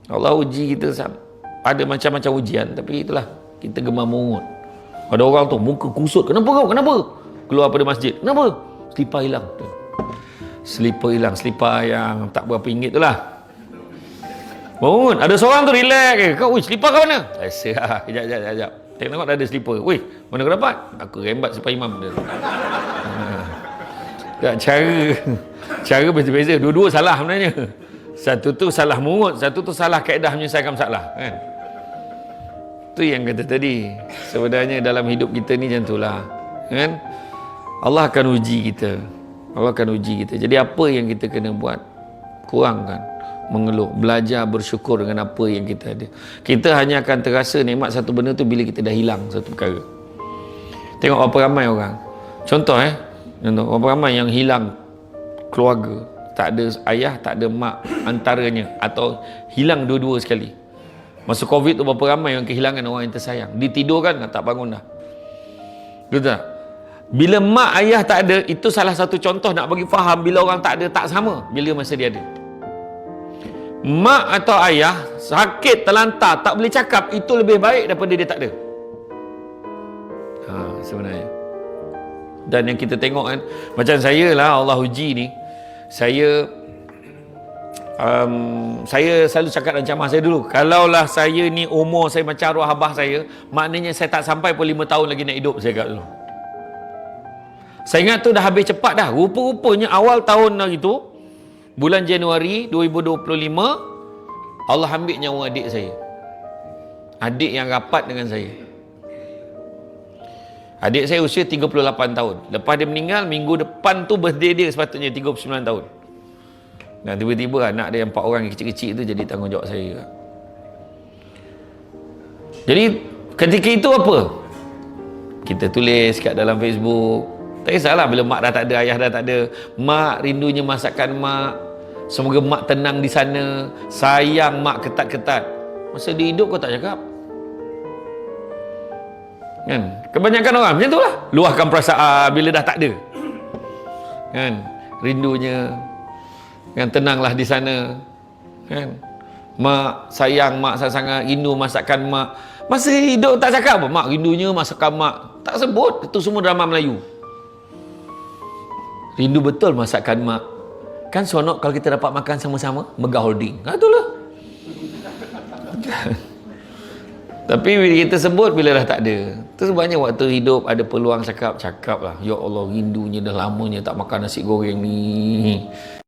Allah uji kita ada macam-macam ujian, tapi itulah kita gemar mengut. Ada orang tu muka kusut, kenapa kau? Kenapa? Keluar pada masjid, kenapa? Selipar hilang. Selipar hilang, selipar yang tak berapa ringgit tu lah. Bangun, ada seorang tu relax ke. Kau, selipar kau mana? Kejap. Tengok ada selipar. Weh, mana kau dapat? Aku rembat selipar imam dia. Cara beza-beza. Dua-dua salah sebenarnya. Satu tu salah mungut, satu tu salah kaedah menyelesaikan masalah, kan? Tu yang kata tadi. Sebenarnya dalam hidup kita ni macam itulah, kan? Allah akan uji kita. Jadi apa yang kita kena buat? Kurangkan mengeluh, belajar bersyukur dengan apa yang kita ada. Kita hanya akan terasa nikmat satu benda tu bila kita dah hilang satu perkara. Tengok berapa ramai orang. Contoh berapa ramai yang hilang keluarga, tak ada ayah, tak ada mak antaranya, atau hilang dua-dua sekali. Masa Covid tu berapa ramai yang kehilangan orang yang tersayang. Ditidurkan tak bangun dah. Betul tak? Bila mak ayah tak ada, itu salah satu contoh nak bagi faham bila orang tak ada tak sama bila masa dia ada. Mak atau ayah sakit, terlantar, tak boleh cakap, itu lebih baik daripada dia tak ada. Sebenarnya. Dan yang kita tengok kan, macam saya lah, Allah uji ni, saya selalu cakap dengan camah saya dulu, kalaulah saya ni umur saya macam arwah abah saya, maknanya saya tak sampai pun 5 tahun lagi nak hidup, saya kata dulu. Saya ingat tu dah habis cepat dah. Rupa-rupanya awal tahun hari tu, bulan Januari 2025, Allah ambil nyawa adik saya. Adik yang rapat dengan saya. Adik saya usia 38 tahun. Lepas dia meninggal, minggu depan tu birthday dia sepatutnya 39 tahun. Dan tiba-tiba anak dia yang 4 orang yang kecil-kecil tu jadi tanggungjawab saya juga. Jadi ketika itu apa? Kita tulis kat dalam Facebook. Tak kisahlah bila mak dah tak ada, ayah dah tak ada. Mak rindunya masakan mak. Semoga mak tenang di sana. Sayang mak ketat-ketat. Masa dia hidup kau tak cakap. Kan? Kebanyakan orang macam itulah. Luahkan perasaan bila dah tak ada. Kan? Rindunya. Kan, tenanglah di sana. Kan? Mak sayang mak sangat, rindu masakan mak. Masa hidup tak cakap apa? Mak rindunya masakan mak. Tak sebut. Itu semua drama Melayu. Rindu betul masakan mak. Kan seronok kalau kita dapat makan sama-sama. Mega Holding. Itulah. Tapi bila kita sebut bila dah tak ada. Tu sebenarnya waktu hidup ada peluang cakap lah. Ya Allah, rindunya dah lamanya tak makan nasi goreng ni.